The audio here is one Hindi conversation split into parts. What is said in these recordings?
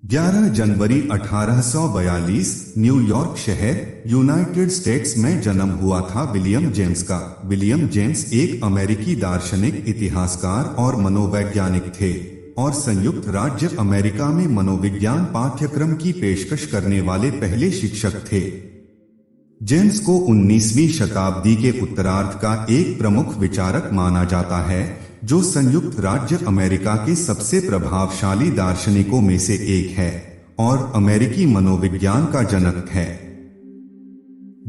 11 जनवरी 1842 न्यूयॉर्क शहर, यूनाइटेड स्टेट्स में जन्म हुआ था विलियम जेम्स का। विलियम जेम्स एक अमेरिकी दार्शनिक, इतिहासकार और मनोवैज्ञानिक थे और संयुक्त राज्य अमेरिका में मनोविज्ञान पाठ्यक्रम की पेशकश करने वाले पहले शिक्षक थे। जेम्स को 19वीं शताब्दी के उत्तरार्ध का एक प्रमुख विचारक माना जाता है, जो संयुक्त राज्य अमेरिका के सबसे प्रभावशाली दार्शनिकों में से एक है और अमेरिकी मनोविज्ञान का जनक है।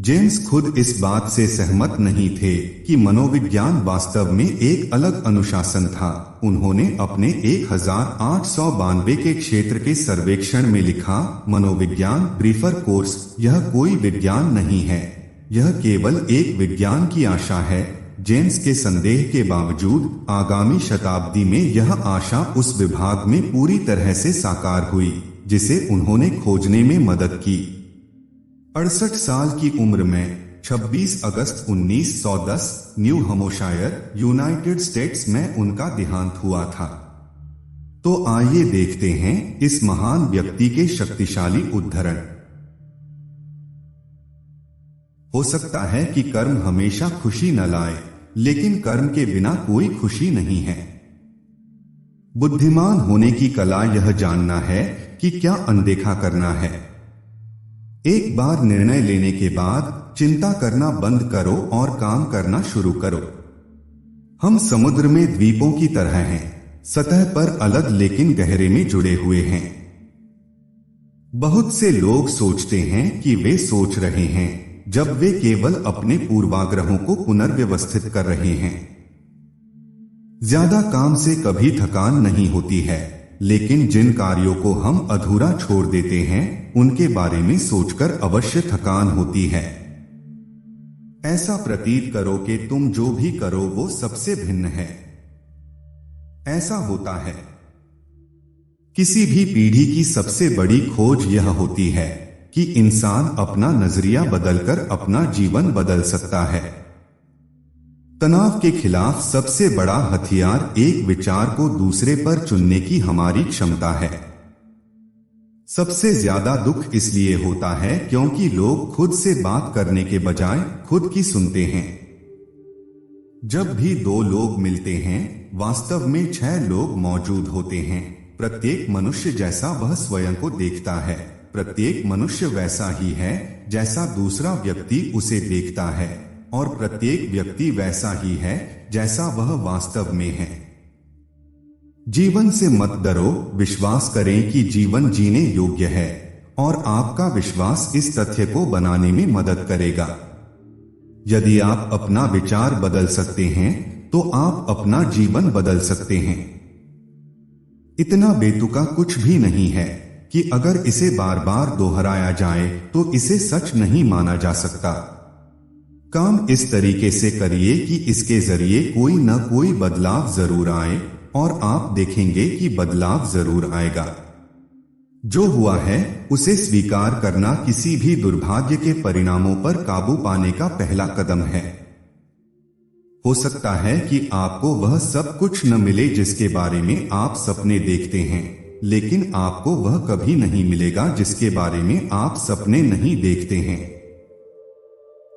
जेम्स खुद इस बात से सहमत नहीं थे कि मनोविज्ञान वास्तव में एक अलग अनुशासन था। उन्होंने अपने 1892 के क्षेत्र के सर्वेक्षण में लिखा, मनोविज्ञान ब्रीफर कोर्स, यह कोई विज्ञान नहीं है, यह केवल एक विज्ञान की आशा है। जेम्स के संदेह के बावजूद आगामी शताब्दी में यह आशा उस विभाग में पूरी तरह से साकार हुई जिसे उन्होंने खोजने में मदद की। 68 साल की उम्र में 26 अगस्त 1910 न्यू हैम्पशायर, यूनाइटेड स्टेट्स में उनका देहांत हुआ था। तो आइए देखते हैं इस महान व्यक्ति के शक्तिशाली उद्धरण। हो सकता है कि कर्म हमेशा खुशी न लाए, लेकिन कर्म के बिना कोई खुशी नहीं है। बुद्धिमान होने की कला यह जानना है कि क्या अनदेखा करना है। एक बार निर्णय लेने के बाद चिंता करना बंद करो और काम करना शुरू करो। हम समुद्र में द्वीपों की तरह हैं, सतह पर अलग लेकिन गहरे में जुड़े हुए हैं। बहुत से लोग सोचते हैं कि वे सोच रहे हैं, जब वे केवल अपने पूर्वाग्रहों को पुनर्व्यवस्थित कर रहे हैं। ज्यादा काम से कभी थकान नहीं होती है, लेकिन जिन कार्यों को हम अधूरा छोड़ देते हैं उनके बारे में सोचकर अवश्य थकान होती है। ऐसा प्रतीत करो कि तुम जो भी करो वो सबसे भिन्न है। ऐसा होता है। किसी भी पीढ़ी की सबसे बड़ी खोज यह होती है कि इंसान अपना नजरिया बदलकर अपना जीवन बदल सकता है। तनाव के खिलाफ सबसे बड़ा हथियार एक विचार को दूसरे पर चुनने की हमारी क्षमता है। सबसे ज्यादा दुख इसलिए होता है क्योंकि लोग खुद से बात करने के बजाय खुद की सुनते हैं। जब भी दो लोग मिलते हैं, वास्तव में 6 लोग मौजूद होते हैं। प्रत्येक मनुष्य जैसा वह स्वयं को देखता है, प्रत्येक मनुष्य वैसा ही है जैसा दूसरा व्यक्ति उसे देखता है, और प्रत्येक व्यक्ति वैसा ही है जैसा वह वास्तव में है। जीवन से मत डरो, विश्वास करें कि जीवन जीने योग्य है, और आपका विश्वास इस तथ्य को बनाने में मदद करेगा। यदि आप अपना विचार बदल सकते हैं तो आप अपना जीवन बदल सकते हैं। इतना बेतुका कुछ भी नहीं है कि अगर इसे बार बार दोहराया जाए तो इसे सच नहीं माना जा सकता। काम इस तरीके से करिए कि इसके जरिए कोई न कोई बदलाव जरूर आए, और आप देखेंगे कि बदलाव जरूर आएगा। जो हुआ है उसे स्वीकार करना किसी भी दुर्भाग्य के परिणामों पर काबू पाने का पहला कदम है। हो सकता है कि आपको वह सब कुछ न मिले जिसके बारे में आप सपने देखते हैं, लेकिन आपको वह कभी नहीं मिलेगा जिसके बारे में आप सपने नहीं देखते हैं।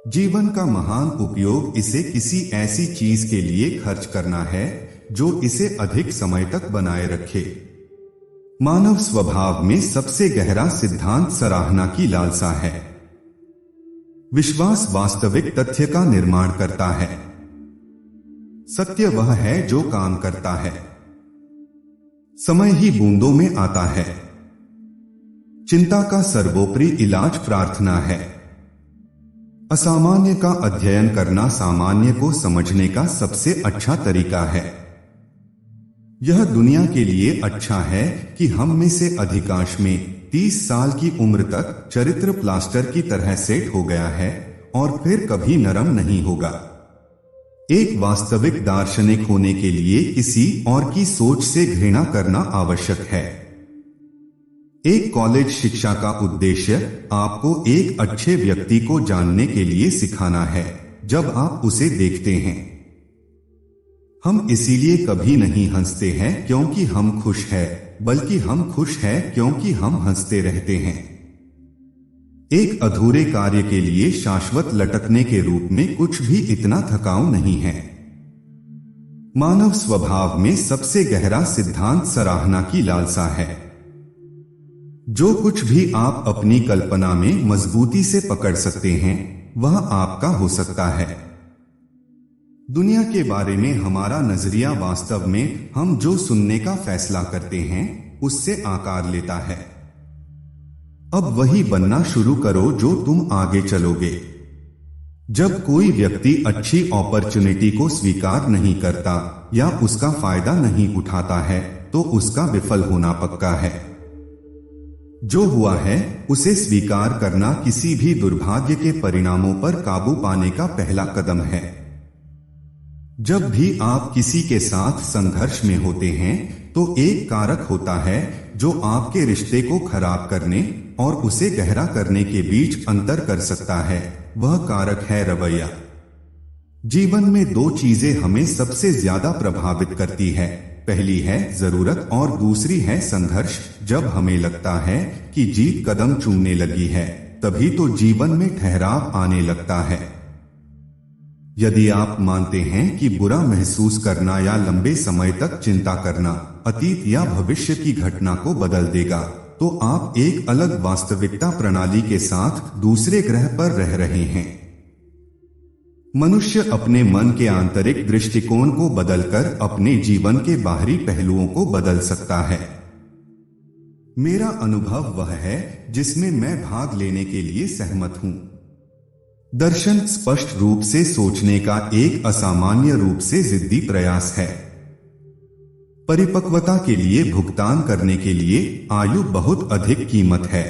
जीवन का महान उपयोग इसे किसी ऐसी चीज के लिए खर्च करना है जो इसे अधिक समय तक बनाए रखे। मानव स्वभाव में सबसे गहरा सिद्धांत सराहना की लालसा है। विश्वास वास्तविक तथ्य का निर्माण करता है। सत्य वह है जो काम करता है। समय ही बूंदों में आता है। चिंता का सर्वोपरि इलाज प्रार्थना है। असामान्य का अध्ययन करना सामान्य को समझने का सबसे अच्छा तरीका है। यह दुनिया के लिए अच्छा है कि हम में से अधिकांश में 30 साल की उम्र तक चरित्र प्लास्टर की तरह सेट हो गया है और फिर कभी नरम नहीं होगा। एक वास्तविक दार्शनिक होने के लिए किसी और की सोच से घृणा करना आवश्यक है। एक कॉलेज शिक्षा का उद्देश्य आपको एक अच्छे व्यक्ति को जानने के लिए सिखाना है जब आप उसे देखते हैं। हम इसीलिए कभी नहीं हंसते हैं क्योंकि हम खुश हैं, बल्कि हम खुश हैं क्योंकि हम हंसते रहते हैं। एक अधूरे कार्य के लिए शाश्वत लटकने के रूप में कुछ भी इतना थकाऊ नहीं है। मानव स्वभाव में सबसे गहरा सिद्धांत सराहना की लालसा है। जो कुछ भी आप अपनी कल्पना में मजबूती से पकड़ सकते हैं वह आपका हो सकता है। दुनिया के बारे में हमारा नजरिया वास्तव में हम जो सुनने का फैसला करते हैं उससे आकार लेता है। अब वही बनना शुरू करो जो तुम आगे चलोगे। जब कोई व्यक्ति अच्छी अपॉर्चुनिटी को स्वीकार नहीं करता या उसका फायदा नहीं उठाता है तो उसका विफल होना पक्का है। जो हुआ है उसे स्वीकार करना किसी भी दुर्भाग्य के परिणामों पर काबू पाने का पहला कदम है। जब भी आप किसी के साथ संघर्ष में होते हैं तो एक कारक होता है जो आपके रिश्ते को खराब करने और उसे गहरा करने के बीच अंतर कर सकता है। वह कारक है रवैया। जीवन में दो चीजें हमें सबसे ज्यादा प्रभावित करती है, पहली है जरूरत और दूसरी है संघर्ष। जब हमें लगता है कि जीत कदम चूमने लगी है तभी तो जीवन में ठहराव आने लगता है। यदि आप मानते हैं कि बुरा महसूस करना या लंबे समय तक चिंता करना अतीत या भविष्य की घटना को बदल देगा तो आप एक अलग वास्तविकता प्रणाली के साथ दूसरे ग्रह पर रह रहे हैं। मनुष्य अपने मन के आंतरिक दृष्टिकोण को बदलकर अपने जीवन के बाहरी पहलुओं को बदल सकता है। मेरा अनुभव वह है जिसमें मैं भाग लेने के लिए सहमत हूं। दर्शन स्पष्ट रूप से सोचने का एक असामान्य रूप से जिद्दी प्रयास है। परिपक्वता के लिए भुगतान करने के लिए आयु बहुत अधिक कीमत है।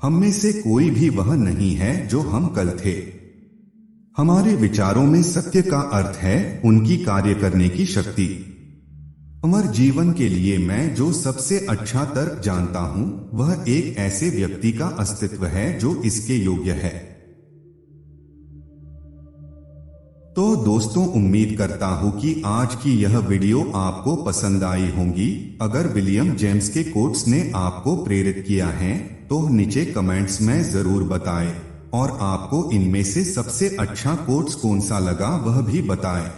हम में से कोई भी वह नहीं है जो हम कल थे। हमारे विचारों में सत्य का अर्थ है उनकी कार्य करने की शक्ति। अमर जीवन के लिए मैं जो सबसे अच्छा तर्क जानता हूं वह एक ऐसे व्यक्ति का अस्तित्व है जो इसके योग्य है। तो दोस्तों, उम्मीद करता हूं कि आज की यह वीडियो आपको पसंद आई होगी। अगर विलियम जेम्स के कोट्स ने आपको प्रेरित किया है तो नीचे कमेंट्स में जरूर बताएं और आपको इनमें से सबसे अच्छा कोट्स कौन सा लगा वह भी बताएं।